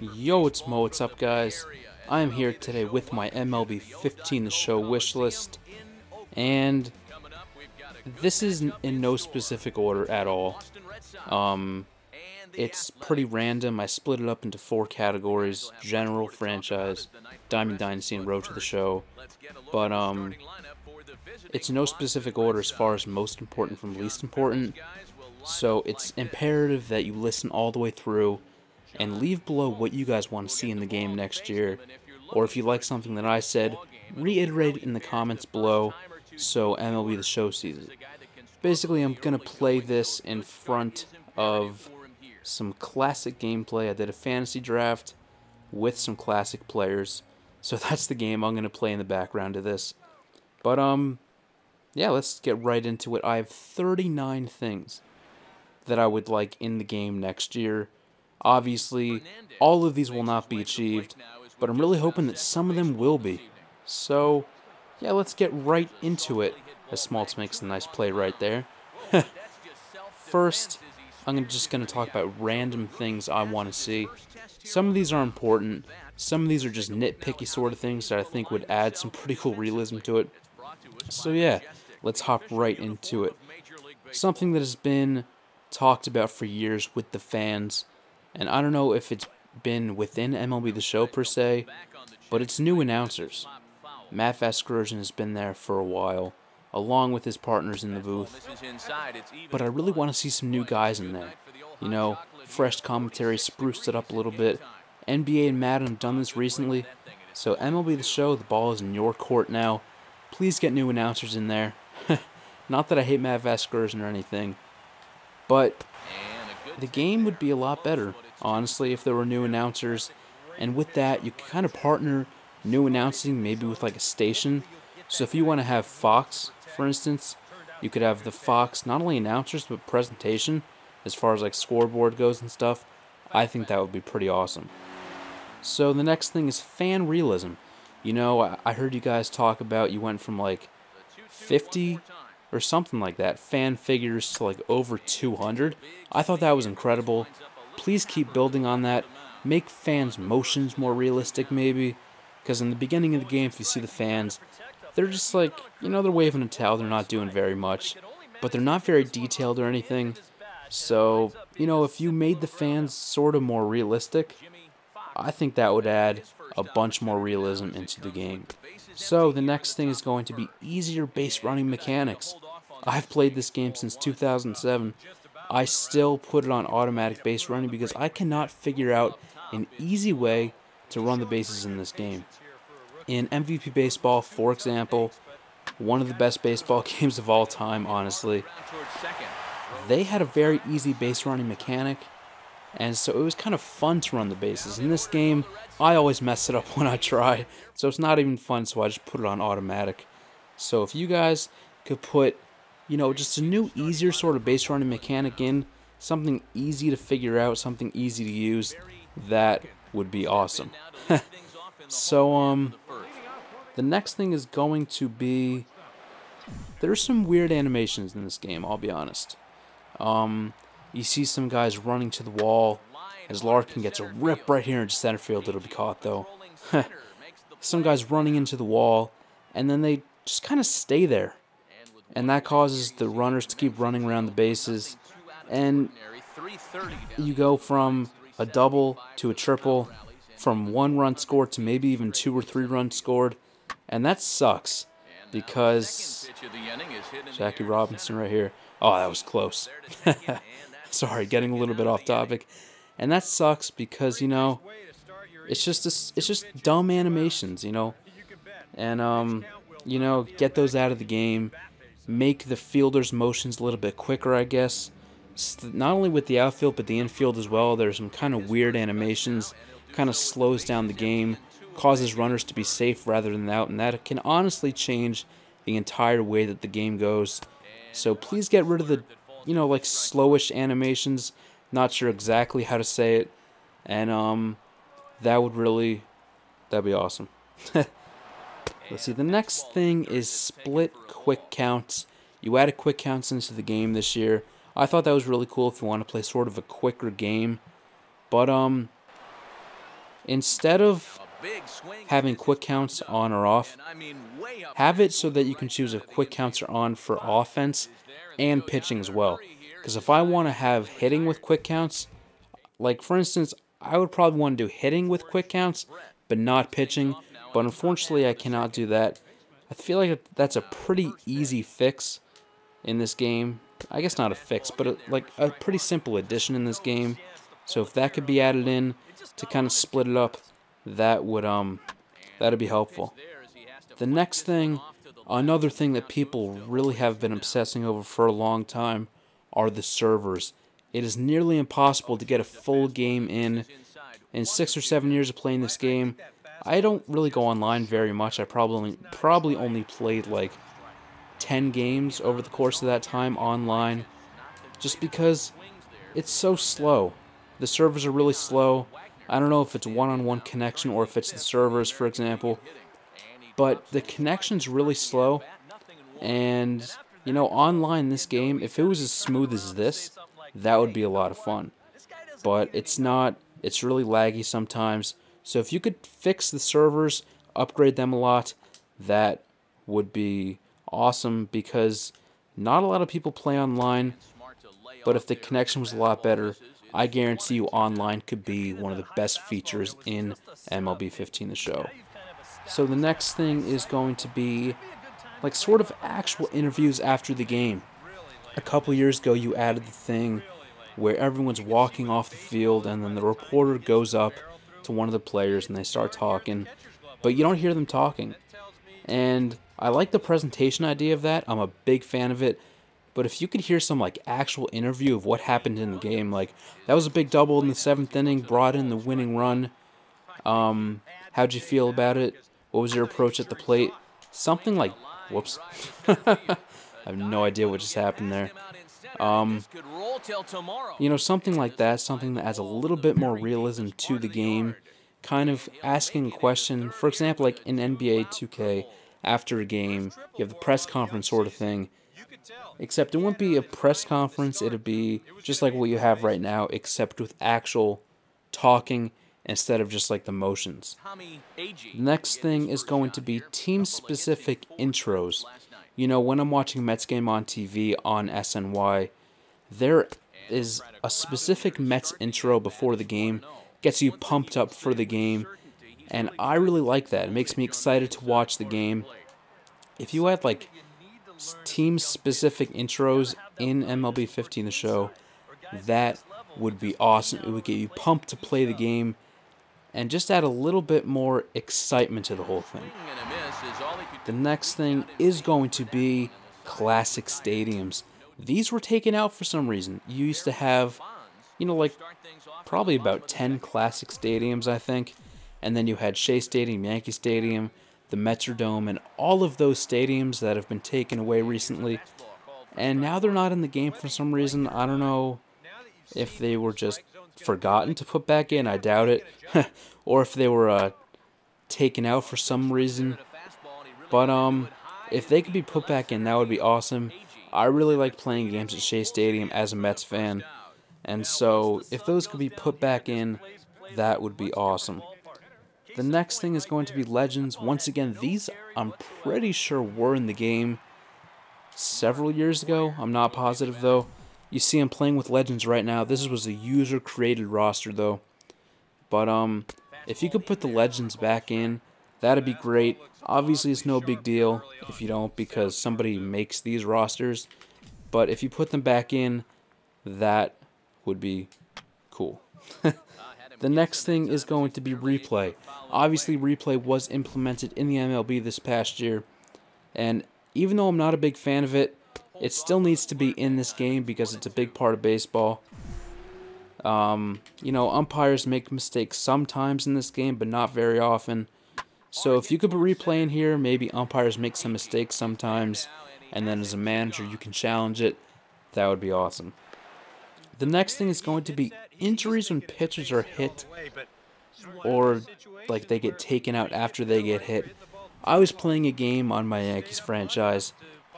Yo, it's Mo, what's up guys? I am here today with my MLB 15 The Show wish list, and this is in no specific order at all. It's pretty random. I split it up into 4 categories: general, franchise, Diamond Dynasty, and Road to the Show. But it's no specific order as far as most important from least important, so it's imperative that you listen all the way through and leave below what you guys want to see in the game next year, or if you like something that I said, reiterate it in the comments below so MLB The Show sees it. Basically, I'm going to play this in front of some classic gameplay. I did a fantasy draft with some classic players, so that's the game I'm going to play in the background of this. But yeah, let's get right into it. I have 39 things that I would like in the game next year. Obviously, all of these will not be achieved, but I'm really hoping that some of them will be. So, yeah, let's get right into it. As Smaltz makes a nice play right there. First, I'm just going to talk about random things I want to see. Some of these are important. Some of these are just nitpicky sort of things that I think would add some pretty cool realism to it. So yeah, let's hop right into it. Something that has been talked about for years with the fans, and I don't know if it's been within MLB The Show per se, but it's new announcers. Matt Vasgersian has been there for a while, along with his partners in the booth, but I really want to see some new guys in there. You know, fresh commentary, spruced it up a little bit. NBA and Madden have done this recently, so MLB The Show, the ball is in your court now. Please get new announcers in there. Not that I hate Matt Vasgersian or anything, but the game would be a lot better, honestly, if there were new announcers. And with that, you could kind of partner new announcing maybe with like a station. So if you want to have Fox, for instance, you could have the Fox not only announcers but presentation as far as like scoreboard goes and stuff. I think that would be pretty awesome. So the next thing is fan realism. You know, I heard you guys talk about you went from like 50 or something like that fan figures to like over 200. I thought that was incredible. Please keep building on that. Make fans' motions more realistic maybe, because in the beginning of the game, if you see the fans, they're just like, you know, they're waving a towel, they're not doing very much, but they're not very detailed or anything. So, you know, if you made the fans sort of more realistic, I think that would add a bunch more realism into the game. So the next thing is going to be easier base running mechanics. I've played this game since 2007. I still put it on automatic base running because I cannot figure out an easy way to run the bases in this game. In MVP Baseball, for example, one of the best baseball games of all time, honestly, they had a very easy base running mechanic, and so it was kind of fun to run the bases. In this game, I always mess it up when I try, so it's not even fun, so I just put it on automatic. So if you guys could put, you know, just a new, easier sort of base running mechanic in, something easy to figure out, something easy to use, that would be awesome. So, the next thing is going to be, there's some weird animations in this game, I'll be honest. You see some guys running to the wall, as Larkin gets a rip right here in center field. It'll be caught, though. Some guys running into the wall, and then they just kind of stay there. And that causes the runners to keep running around the bases. And you go from a double to a triple, from 1 run scored to maybe even 2 or 3 runs scored. And that sucks, because Jackie Robinson right here. Oh, that was close. Sorry, getting a little bit off topic. And that sucks because, you know, it's just dumb animations, you know. And you know, get those out of the game. Make the fielders' motions a little bit quicker, I guess. Not only with the outfield, but the infield as well. There's some kind of weird animations. Kind of slows down the game. Causes runners to be safe rather than out. And that can honestly change the entire way that the game goes. So please get rid of the, you know, like slowish animations. Not sure exactly how to say it. And that'd be awesome. Let's see, the next thing is split quick counts. You added quick counts into the game this year. I thought that was really cool if you want to play sort of a quicker game. But Instead of having quick counts on or off, have it so that you can choose if quick counts are on for offense and pitching as well. Because if I want to have hitting with quick counts, like for instance, I would probably want to do hitting with quick counts, but not pitching. But unfortunately, I cannot do that. I feel like that's a pretty easy fix in this game. I guess not a fix, but like a pretty simple addition in this game. So if that could be added in to kind of split it up, that would that'd be helpful. The next thing, another thing that people really have been obsessing over for a long time, are the servers. It is nearly impossible to get a full game in 6 or 7 years of playing this game. I don't really go online very much. I probably only played like 10 games over the course of that time online, just because it's so slow. The servers are really slow. I don't know if it's one-on-one connection or if it's the servers, for example, but the connection's really slow. And you know, online this game, if it was as smooth as this, that would be a lot of fun. But it's not. It's really laggy sometimes. So if you could fix the servers, upgrade them a lot, that would be awesome, because not a lot of people play online. But if the connection was a lot better, I guarantee you online could be one of the best features in MLB 15 The Show. So the next thing is going to be like sort of actual interviews after the game. A couple years ago, you added the thing where everyone's walking off the field and then the reporter goes up to one of the players and they start talking, but you don't hear them talking. And I like the presentation idea of that. I'm a big fan of it. But if you could hear some like actual interview of what happened in the game, like that was a big double in the 7th inning, brought in the winning run. How'd you feel about it? What was your approach at the plate? Something like, whoops. I have no idea what just happened there. You know, something like that, something that adds a little bit more realism to the game, kind of asking a question. For example, like in NBA 2K, after a game, you have the press conference sort of thing, except it wouldn't be a press conference, it'd be just like what you have right now, except with actual talking instead of just like the motions. The next thing is going to be team-specific intros. You know, when I'm watching a Mets game on TV on SNY, there is a specific Mets intro before the game, gets you pumped up for the game, and I really like that. It makes me excited to watch the game. If you had like team-specific intros in MLB 15 The Show, that would be awesome. It would get you pumped to play the game and just add a little bit more excitement to the whole thing. The next thing is going to be classic stadiums. These were taken out for some reason. You used to have, you know, like probably about 10 classic stadiums, I think. And then you had Shea Stadium, Yankee Stadium, the Metrodome, and all of those stadiums that have been taken away recently. And now they're not in the game for some reason. I don't know if they were just forgotten to put back in. I doubt it. Or if they were taken out for some reason. But if they could be put back in, that would be awesome. I really like playing games at Shea Stadium as a Mets fan. And so if those could be put back in, that would be awesome. The next thing is going to be Legends. Once again, these I'm pretty sure were in the game several years ago. I'm not positive though. You see I'm playing with Legends right now. This was a user-created roster though. But if you could put the Legends back in, that'd be great. Obviously it's no big deal if you don't, because somebody makes these rosters. But if you put them back in, that would be cool. The next thing is going to be replay. Obviously, replay was implemented in the MLB this past year, and even though I'm not a big fan of it, it still needs to be in this game because it's a big part of baseball. You know, umpires make mistakes sometimes in this game, but not very often. So if you could put replay in here, maybe umpires make some mistakes sometimes, and then as a manager you can challenge it, that would be awesome. The next thing is going to be injuries when pitchers are hit or like they get taken out after they get hit. I was playing a game on my Yankees franchise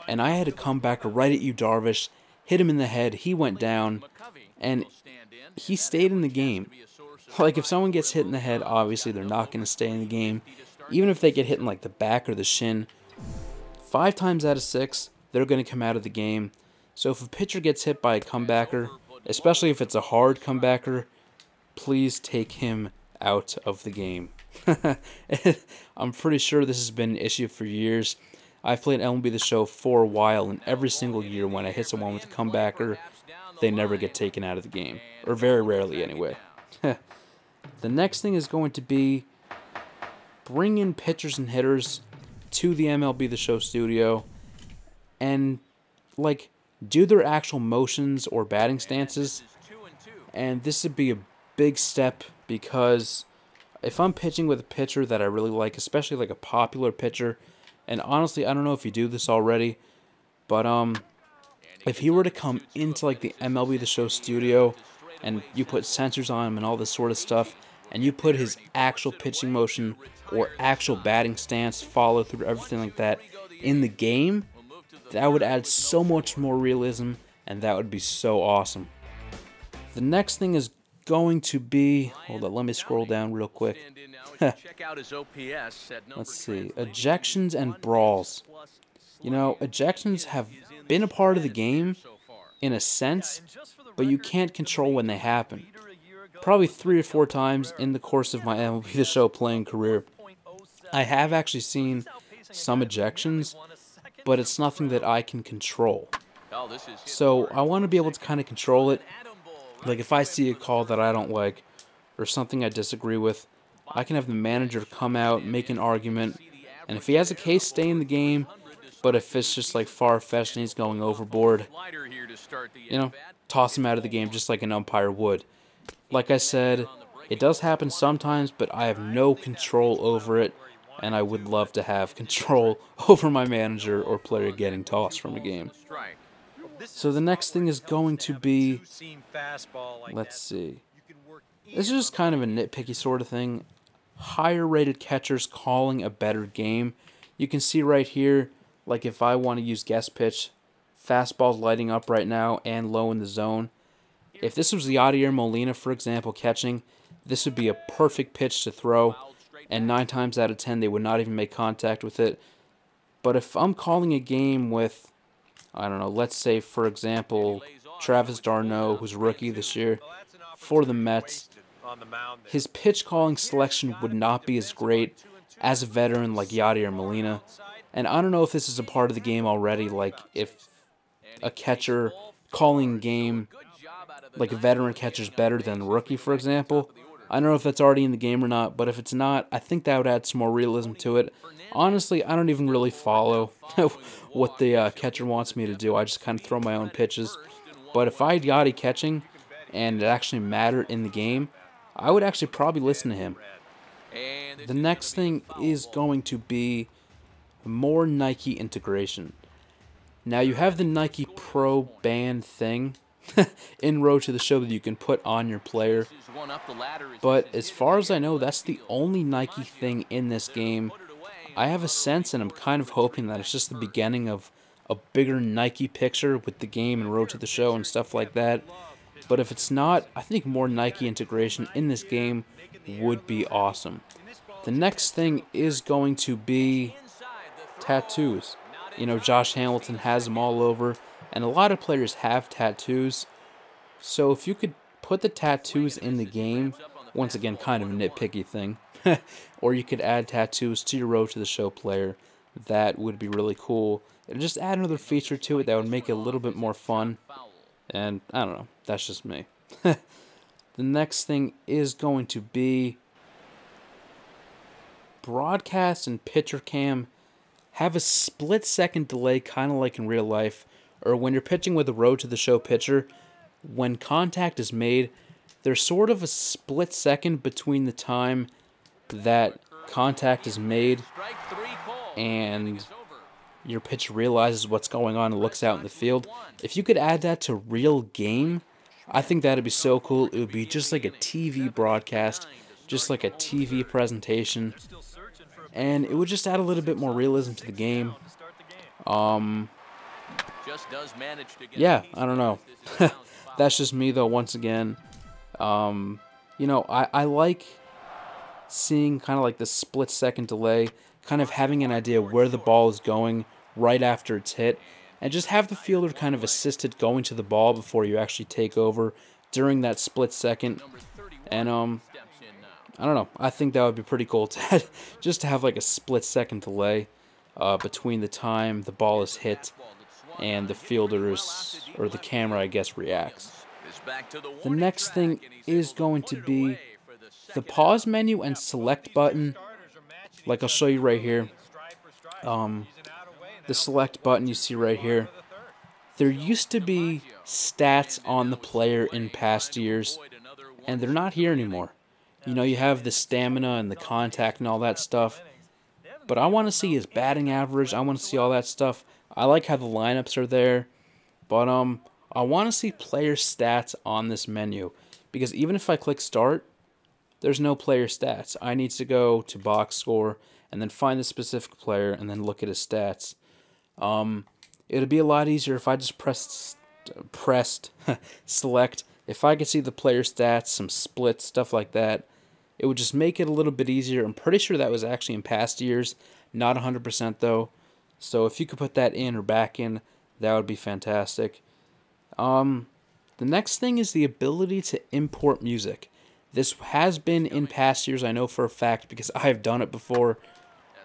and I had to come back right at Yu Darvish, hit him in the head, he went down, and he stayed in the game. Like, if someone gets hit in the head, obviously they're not going to stay in the game. Even if they get hit in, like, the back or the shin, 5 times out of 6, they're going to come out of the game. So if a pitcher gets hit by a comebacker, especially if it's a hard comebacker, please take him out of the game. I'm pretty sure this has been an issue for years. I've played MLB The Show for a while, and every single year when I hit someone with a comebacker, they never get taken out of the game. Or very rarely, anyway. The next thing is going to be bring in pitchers and hitters to the MLB The Show studio and, like, do their actual motions or batting stances. And this would be a big step, because if I'm pitching with a pitcher that I really like, especially like a popular pitcher, and honestly, I don't know if you do this already, but if he were to come into like the MLB The Show studio and you put sensors on him and all this sort of stuff, and you put his actual pitching motion or actual batting stance, follow through, everything like that in the game, that would add so much more realism, and that would be so awesome. The next thing is going to be, hold on, let me scroll down real quick. Let's see, ejections and brawls. You know, ejections have been a part of the game in a sense, but you can't control when they happen. Probably 3 or 4 times in the course of my MLB The Show playing career, I have actually seen some ejections, but it's nothing that I can control. So I want to be able to kind of control it. Like, if I see a call that I don't like or something I disagree with, I can have the manager come out, make an argument, and if he has a case, stay in the game. But if it's just like far-fetched and he's going overboard, you know, toss him out of the game just like an umpire would. Like I said, it does happen sometimes, but I have no control over it, and I would love to have control over my manager or player getting tossed from a game. So the next thing is going to be, let's see, this is just kind of a nitpicky sort of thing. Higher rated catchers calling a better game. You can see right here, like if I want to use guest pitch, fastball's lighting up right now and low in the zone. If this was Yadier Molina, for example, catching, this would be a perfect pitch to throw, and 9 times out of 10 they would not even make contact with it. But if I'm calling a game with, I don't know, let's say, for example, Travis d'Arnaud, who's a rookie this year, for the Mets, his pitch calling selection would not be as great as a veteran like Yadier Molina. And I don't know if this is a part of the game already, like if a catcher calling game, like a veteran catcher is better than a rookie, for example. I don't know if that's already in the game or not, but if it's not, I think that would add some more realism to it. Honestly, I don't even really follow what the catcher wants me to do. I just kind of throw my own pitches. But if I had Yachty catching and it actually mattered in the game, I would actually probably listen to him. The next thing is going to be more Nike integration. Now you have the Nike Pro band thing in Road to the Show that you can put on your player, but as far as I know, that's the only Nike thing in this game. I have a sense, and I'm kind of hoping that it's just the beginning of a bigger Nike picture with the game and Road to the Show and stuff like that. But if it's not, I think more Nike integration in this game would be awesome. The next thing is going to be tattoos. You know, Josh Hamilton has them all over, and a lot of players have tattoos. So if you could put the tattoos in the game, once again, kind of a nitpicky thing, or you could add tattoos to your Road to the Show player, that would be really cool. It would just add another feature to it that would make it a little bit more fun. And I don't know, that's just me. The next thing is going to be broadcast and pitcher cam have a split-second delay, kind of like in real life, or when you're pitching with a Road to the Show pitcher, when contact is made, there's sort of a split second between the time that contact is made and your pitcher realizes what's going on and looks out in the field. If you could add that to real game, I think that'd be so cool. It would be just like a TV broadcast, just like a TV presentation, and it would just add a little bit more realism to the game. Yeah, I don't know. That's just me, though, once again. You know, I like seeing kind of like the split-second delay, kind of having an idea where the ball is going right after it's hit, and just have the fielder kind of assisted going to the ball before you actually take over during that split second. And I don't know, I think that would be pretty cool to just to have like a split-second delay between the time the ball is hit and the fielders, or the camera, I guess, reacts. The next thing is going to be the pause menu and select button. Like I'll show you right here. The select button you see right here. There used to be stats on the player in past years, and they're not here anymore. You know, you have the stamina and the contact and all that stuff, but I want to see his batting average. I want to see all that stuff. I like how the lineups are there, but I want to see player stats on this menu, because even if I click start, there's no player stats. I need to go to box score and then find the specific player and then look at his stats. It'd be a lot easier if I just pressed select. If I could see the player stats, some splits, stuff like that, it would just make it a little bit easier. I'm pretty sure that was actually in past years, not 100% though. So if you could put that in or back in, that would be fantastic. The next thing is the ability to import music. This has been in past years, I know for a fact, because I've done it before,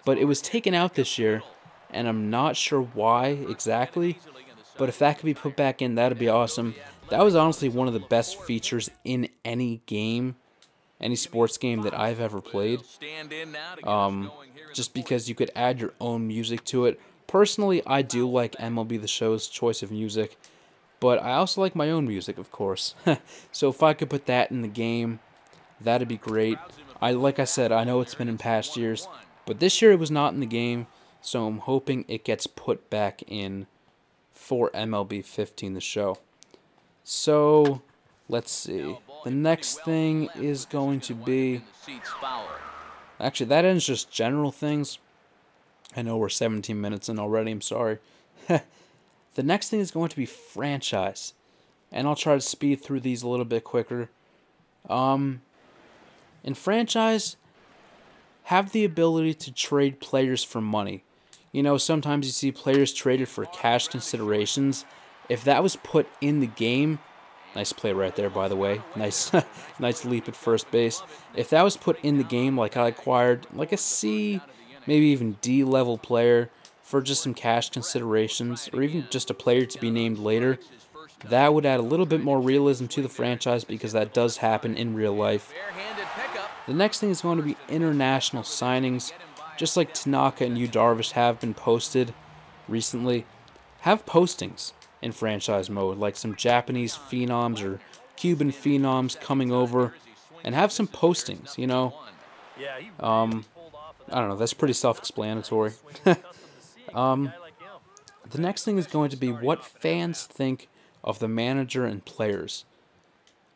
but it was taken out this year, and I'm not sure why exactly, but if that could be put back in, that'd be awesome. That was honestly one of the best features in any game, any sports game that I've ever played, just because you could add your own music to it. Personally, I do like MLB The Show's choice of music, but I also like my own music, of course. So if I could put that in the game, that'd be great. Like I said, I know it's been in past years, but this year it was not in the game, so I'm hoping it gets put back in for MLB 15 The Show. So, let's see. The next thing is going to be... Actually, that ends just general things. I know we're 17 minutes in already, I'm sorry. The next thing is going to be franchise. And I'll try to speed through these a little bit quicker. In franchise, have the ability to trade players for money. You know, sometimes you see players traded for cash considerations. If that was put in the game... Nice play right there, by the way. Nice nice leap at first base. If that was put in the game, like I acquired like a C, maybe even D level player for just some cash considerations, or even just a player to be named later, that would add a little bit more realism to the franchise, because that does happen in real life. The next thing is going to be international signings. Just like Tanaka and Yu Darvish have been posted recently, have postings in franchise mode, like some Japanese phenoms or Cuban phenoms coming over, and have some postings, you know. I don't know, that's pretty self-explanatory. The next thing is going to be what fans think of the manager and players.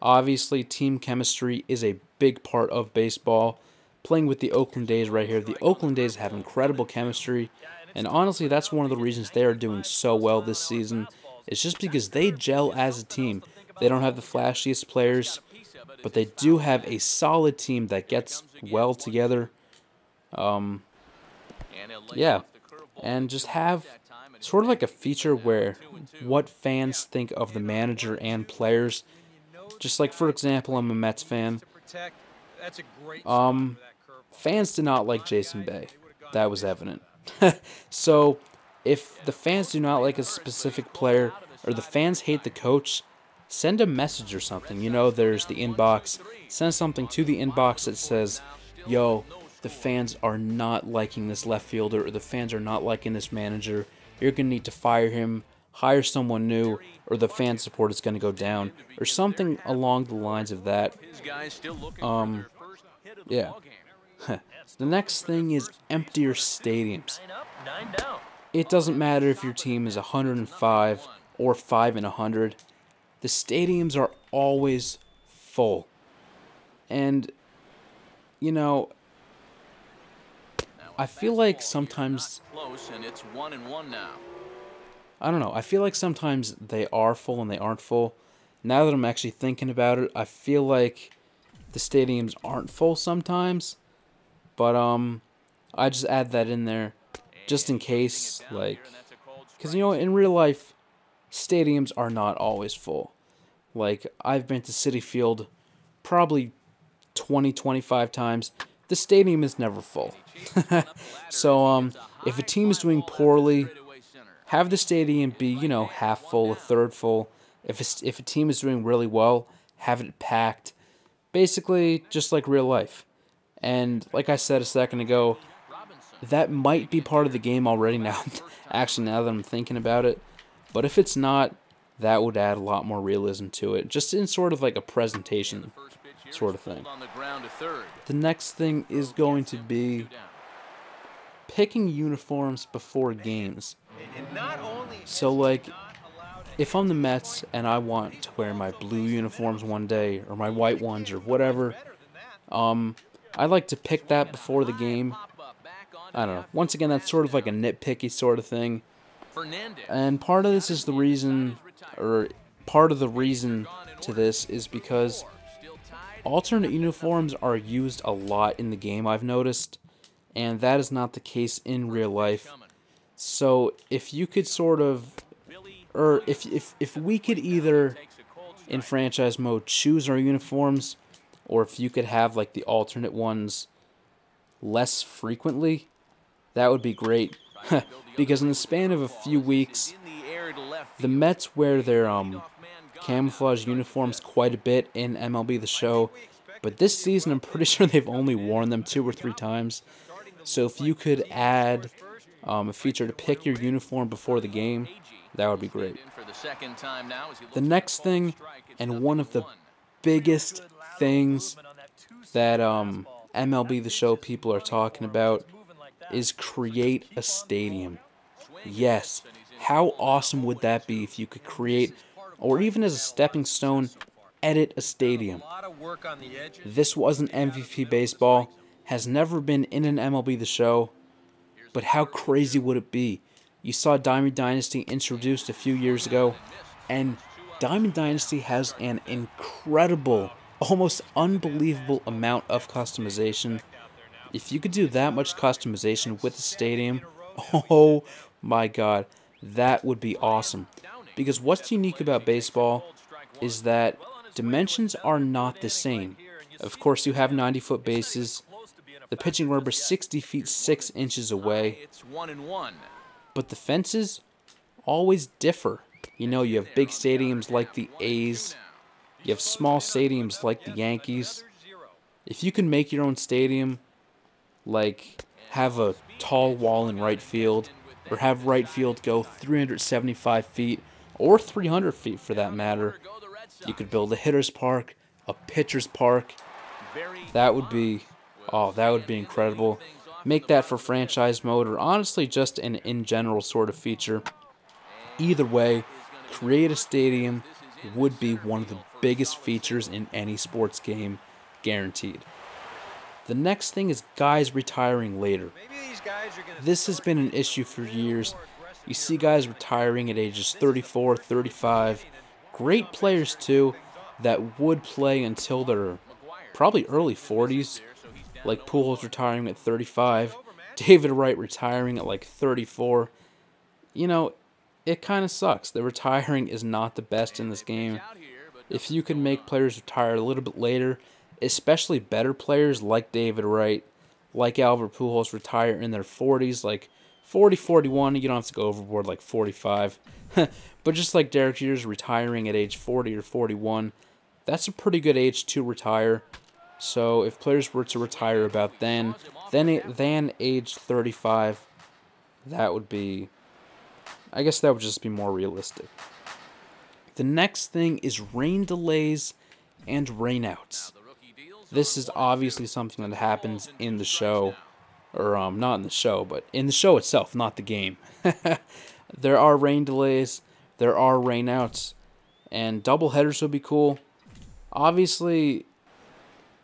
Obviously, team chemistry is a big part of baseball. Playing with the Oakland A's right here, the Oakland A's have incredible chemistry, and honestly, that's one of the reasons they are doing so well this season. It's just because they gel as a team. They don't have the flashiest players, but they do have a solid team that gets well together. Yeah, and just have sort of like a feature where what fans think of the manager and players. Just like, for example, I'm a Mets fan. Fans did not like Jason Bay. That was evident. So, if the fans do not like a specific player, or the fans hate the coach, send a message or something. You know, there's the inbox. Send something to the inbox that says, yo, the fans are not liking this left fielder, or the fans are not liking this manager. You're going to need to fire him, hire someone new, or the fan support is going to go down, or something along the lines of that. Yeah. The next thing is Emptier Stadiums. It doesn't matter if your team is 105 or 5-100. The stadiums are always full. And, you know, I feel like sometimes... I don't know. I feel like sometimes they are full and they aren't full. Now that I'm actually thinking about it, I feel like the stadiums aren't full sometimes, but I just add that in there just in case, like, because, you know, in real life, stadiums are not always full. Like, I've been to Citi Field probably 20, 25 times. The stadium is never full. So, if a team is doing poorly, have the stadium be, you know, half full, a third full. If a team is doing really well, have it packed. Basically, just like real life. And like I said a second ago, that might be part of the game already now. Actually, now that I'm thinking about it. But if it's not, that would add a lot more realism to it. Just in sort of like a presentation sort of thing. The next thing is going to be picking uniforms before games. So, like, if I'm the Mets and I want to wear my blue uniforms one day, or my white ones, or whatever, I like to pick that before the game. I don't know. Once again, that's sort of like a nitpicky sort of thing. And part of this is the reason, or part of the reason to this is because alternate uniforms are used a lot in the game, I've noticed, and that is not the case in real life. So if you could sort of, or if we could either in franchise mode choose our uniforms, or if you could have like the alternate ones less frequently, that would be great. Because in the span of a few weeks, the Mets wear their camouflage uniforms quite a bit in MLB The Show, but this season I'm pretty sure they've only worn them 2 or 3 times. So if you could add a feature to pick your uniform before the game, that would be great. The next thing, and one of the biggest things that MLB The Show people are talking about, is create a stadium. Yes, how awesome would that be if you could create, or even as a stepping stone, edit a stadium. This wasn't MVP baseball, has never been in an MLB The Show, but how crazy would it be? You saw Diamond Dynasty introduced a few years ago, and Diamond Dynasty has an incredible, almost unbelievable amount of customization. If you could do that much customization with the stadium, oh my god, that would be awesome. Because what's unique about baseball is that dimensions are not the same. Of course, you have 90-foot bases, the pitching rubber 60 feet 6 inches away, but the fences always differ. You know, you have big stadiums like the A's, you have small stadiums like the Yankees. If you can make your own stadium, like have a tall wall in right field, or have right field go 375 feet, or 300 feet for that matter, you could build a hitter's park, a pitcher's park. That would be, oh, that would be incredible. Make that for franchise mode, or honestly just an in general sort of feature. Either way, create a stadium would be one of the biggest features in any sports game, guaranteed. The next thing is guys retiring later. This has been an issue for years. You see guys retiring at ages 34, 35. Great players too that would play until their probably early 40s. Like Pujols retiring at 35. David Wright retiring at like 34. You know, it kind of sucks. The retiring is not the best in this game. If you can make players retire a little bit later, especially better players like David Wright, like Albert Pujols retire in their 40s, like 40, 41, you don't have to go overboard like 45. But just like Derek Jeter's retiring at age 40 or 41, that's a pretty good age to retire. So if players were to retire about then age 35, that would be, I guess that would just be more realistic. The next thing is rain delays and rainouts. This is obviously something that happens in the show, or not in the show, but in the show itself, not the game. There are rain delays, there are rainouts, and doubleheaders would be cool. Obviously,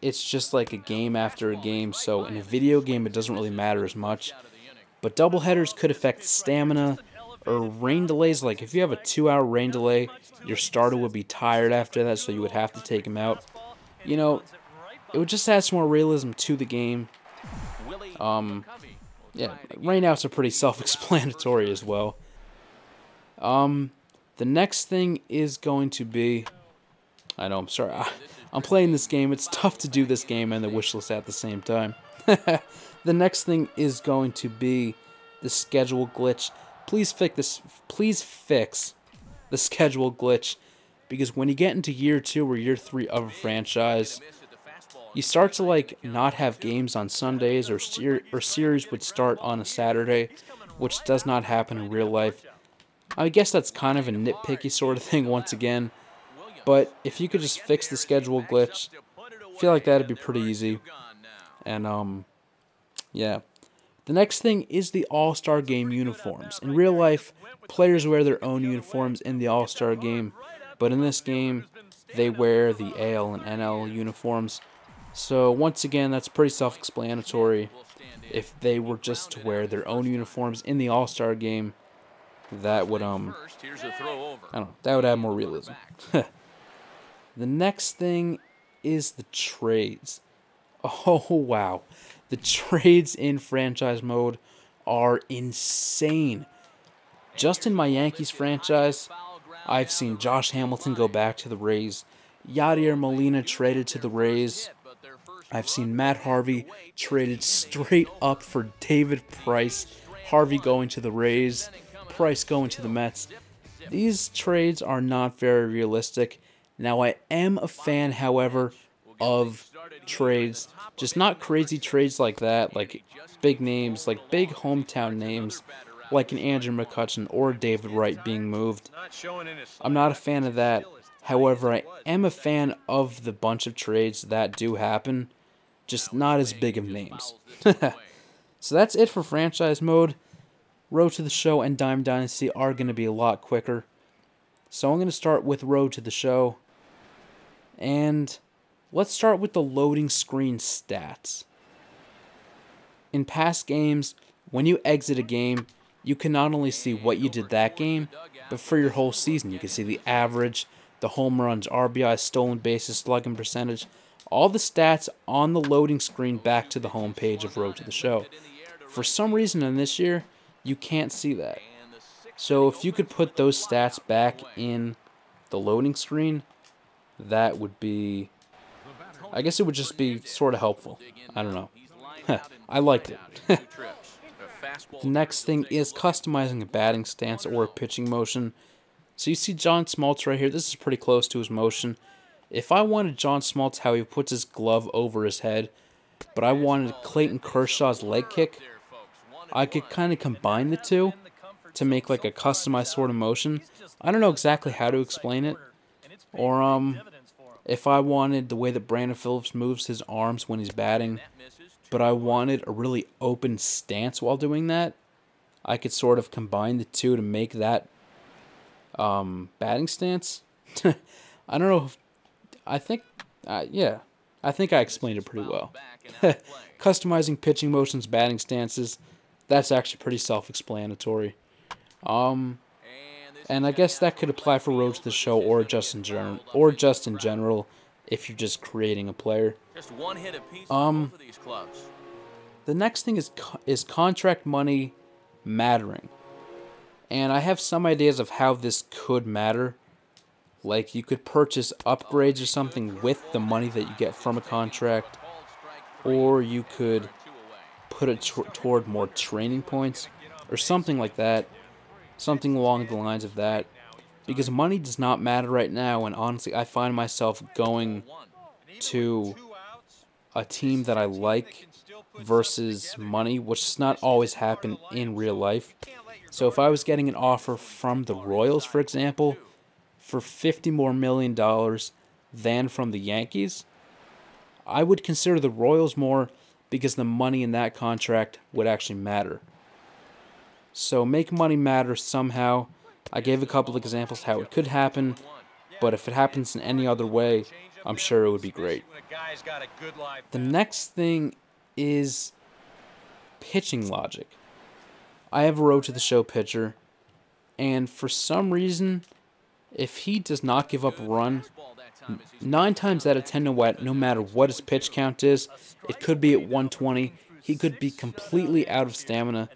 it's just like a game after a game, so in a video game it doesn't really matter as much. But doubleheaders could affect stamina, or rain delays, like if you have a 2-hour rain delay, your starter would be tired after that, so you would have to take him out. You know, it would just add some more realism to the game. Yeah, Rainouts are pretty self-explanatory as well. The next thing is going to be... I know, I'm sorry. I'm playing this game. It's tough to do this game and the wish list at the same time. The next thing is going to be the schedule glitch. Please fix the schedule glitch, because when you get into year 2 or year 3 of a franchise, you start to like not have games on Sundays, or series would start on a Saturday, which does not happen in real life. I guess that's kind of a nitpicky sort of thing once again, but if you could just fix the schedule glitch, I feel like that'd be pretty easy. And yeah. The next thing is the All-Star Game uniforms. In real life, players wear their own uniforms in the All-Star Game, but in this game, they wear the AL and NL uniforms. So once again, that's pretty self-explanatory. If they were just to wear their own uniforms in the All-Star Game, that would I don't know, that would add more realism. The next thing is the trades. Oh wow. The trades in franchise mode are insane. Just in my Yankees franchise, I've seen Josh Hamilton go back to the Rays. Yadier Molina traded to the Rays. I've seen Matt Harvey traded straight up for David Price. Harvey going to the Rays, Price going to the Mets. These trades are not very realistic. Now, I am a fan, however, of trades, just not crazy trades like that, like big names, like big hometown names, like an Andrew McCutchen or David Wright being moved. I'm not a fan of that. However, I am a fan of the bunch of trades that do happen, just not as big of names. So that's it for franchise mode. Road to the Show and Diamond Dynasty are going to be a lot quicker. So I'm going to start with Road to the Show. And let's start with the loading screen stats. In past games, when you exit a game, you can not only see what you did that game, but for your whole season. You can see the average, the home runs, RBIs, stolen bases, slugging percentage, all the stats on the loading screen back to the home page of Road to the Show. For some reason in this year, you can't see that. So if you could put those stats back in the loading screen, that would be... I guess it would just be sort of helpful. I don't know. I liked it. The next thing is customizing a batting stance or a pitching motion. So you see John Smoltz right here. This is pretty close to his motion. If I wanted John Smoltz how he puts his glove over his head, but I wanted Clayton Kershaw's leg kick, I could kind of combine the two to make like a customized sort of motion. I don't know exactly how to explain it. Or if I wanted the way that Brandon Phillips moves his arms when he's batting, but I wanted a really open stance while doing that, I could sort of combine the two to make that batting stance. I don't know if, yeah, I think I explained it pretty well. Customizing pitching motions, batting stances, that's actually pretty self-explanatory. And I guess that could apply for Road to the Show or just in general, if you're just creating a player. The next thing is contract money mattering. And I have some ideas of how this could matter. Like you could purchase upgrades or something with the money that you get from a contract, or you could put it toward more training points or something like that. Something along the lines of that. Because money does not matter right now, and honestly, I find myself going to a team that I like versus money, which does not always happen in real life. So if I was getting an offer from the Royals, for example, for $50 million more than from the Yankees, I would consider the Royals more because the money in that contract would actually matter. So make money matter somehow. I gave a couple of examples how it could happen, but if it happens in any other way, I'm sure it would be great. The next thing is pitching logic. I have a Road to the Show pitcher, and for some reason, if he does not give up a run, 9 times out of 10, no matter what his pitch count is, it could be at 120. He could be completely out of stamina.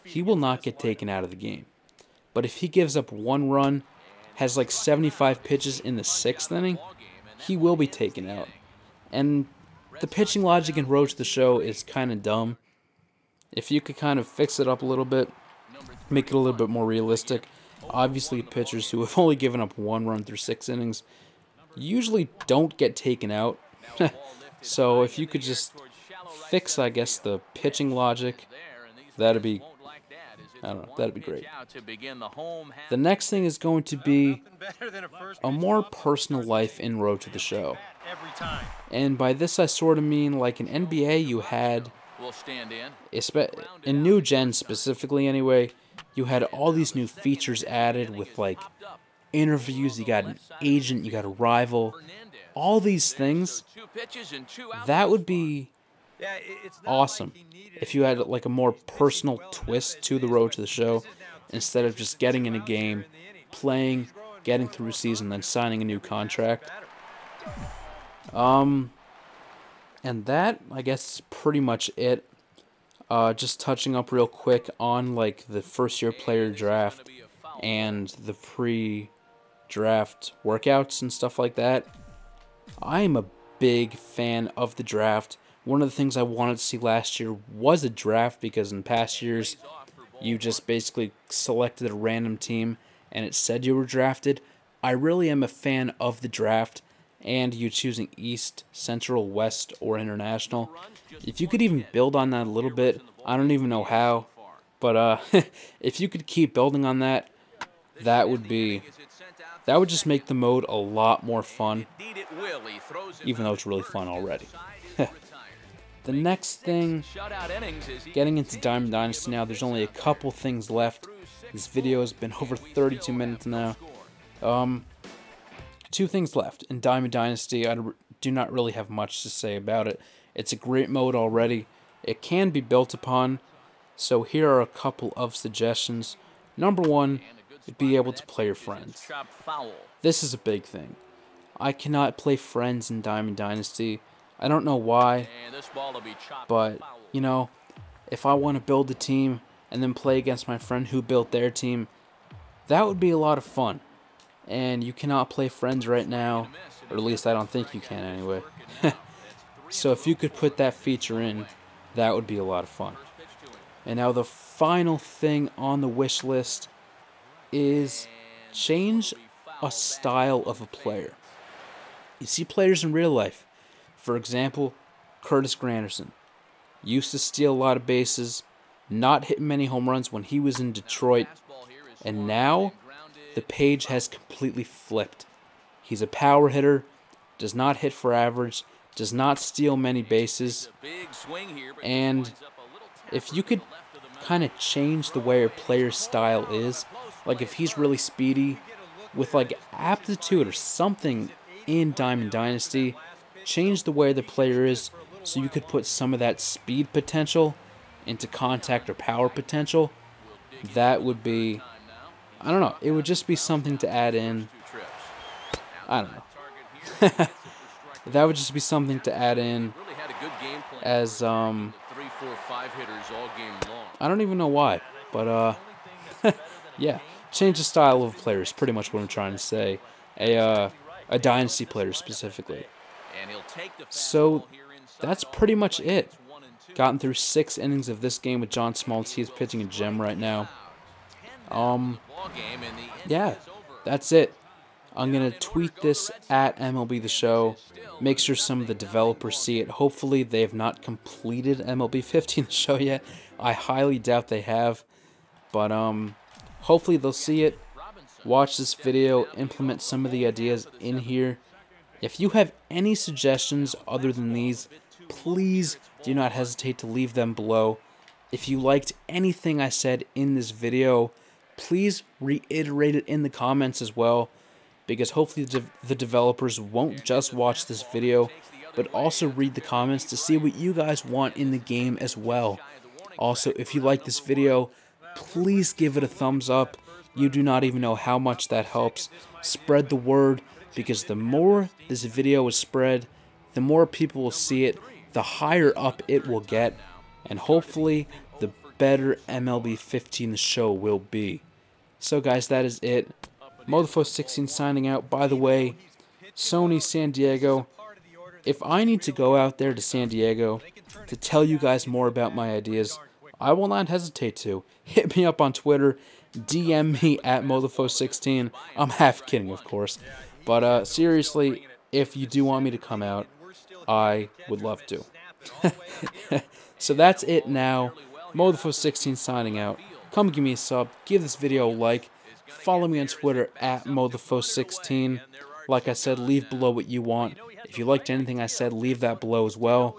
He will not get taken out of the game. But if he gives up 1 run, has like 75 pitches in the 6th inning, he will be taken out. And the pitching logic in Road to the Show is kind of dumb. If you could kind of fix it up a little bit, make it a little bit more realistic. Obviously, pitchers who have only given up 1 run through 6 innings usually don't get taken out. So if you could just fix, I guess, the pitching logic, that'd be, I don't know, that'd be great. The next thing is going to be a more personal life in Road to the Show. And by this I sort of mean, like in NBA you had, in New Gen specifically anyway, you had all these new features added with like interviews, you got an agent, you got a rival, all these things. That would be awesome if you had like a more personal twist to the Road to the Show instead of just getting in a game, playing, getting through a season, then signing a new contract. And that, I guess, is pretty much it. Just touching up real quick on like the first-year player draft and the pre-draft workouts and stuff like that. I am a big fan of the draft. One of the things I wanted to see last year was a draft, because in past years you just basically selected a random team and it said you were drafted. I really am a fan of the draft, and you choosing East, Central, West, or International. If you could even build on that a little bit, I don't even know how, but if you could keep building on that, that would just make the mode a lot more fun, even though it's really fun already. The next thing, getting into Diamond Dynasty now, there's only a couple things left. This video has been over 32 minutes now. 2 things left. In Diamond Dynasty, I do not really have much to say about it. It's a great mode already. It can be built upon, so here are a couple of suggestions. Number 1, be able to play your friends. This is a big thing. I cannot play friends in Diamond Dynasty. I don't know why, but, you know, if I want to build a team and then play against my friend who built their team, that would be a lot of fun. And you cannot play friends right now, or at least I don't think you can anyway. So if you could put that feature in, that would be a lot of fun. And now the final thing on the wish list is change a style of a player. You see players in real life. For example, Curtis Granderson used to steal a lot of bases, not hit many home runs when he was in Detroit, and now the page has completely flipped. He's a power hitter, does not hit for average, does not steal many bases, and if you could kind of change the way a player's style is, like if he's really speedy, with like aptitude or something in Diamond Dynasty, change the way the player is so you could put some of that speed potential into contact or power potential. That would be, I don't know, it would just be something to add in. I don't know. That would just be something to add in as, I don't even know why, but, yeah, change the style of a player is pretty much what I'm trying to say. A Dynasty player specifically. So, that's pretty much it. Gotten through 6 innings of this game with John Smoltz. He's pitching a gem right now. Yeah, that's it. I'm going to tweet this at MLB The Show. Make sure some of the developers see it. Hopefully they have not completed MLB 15 The Show yet. I highly doubt they have. But hopefully they'll see it. Watch this video. Implement some of the ideas in here. If you have any suggestions other than these, please do not hesitate to leave them below. If you liked anything I said in this video, please reiterate it in the comments as well, because hopefully the developers won't just watch this video, but also read the comments to see what you guys want in the game as well. Also, if you like this video, please give it a thumbs up. You do not even know how much that helps. Spread the word. because the more this video is spread, the more people will see it, the higher up it will get, and hopefully the better MLB 15 the show will be. So guys, that is it. Mofo16 signing out. By the way, Sony San Diego, if I need to go out there to San Diego to tell you guys more about my ideas, I will not hesitate to. Hit me up on Twitter, DM me at Mofo16. I'm half kidding, of course. But seriously, if you do want me to come out, I would love to. So that's it now. Mofo16 signing out. Come give me a sub, give this video a like, follow me on Twitter at Mofo16. Like I said, leave below what you want. If you liked anything I said, leave that below as well.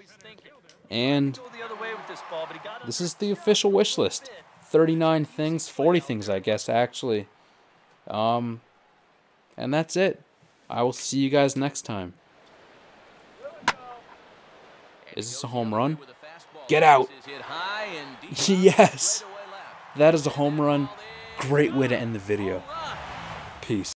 And this is the official wish list. 39 things, 40 things I guess actually. And that's it. I will see you guys next time. Is this a home run? Get out! Yes! That is a home run. Great way to end the video. Peace.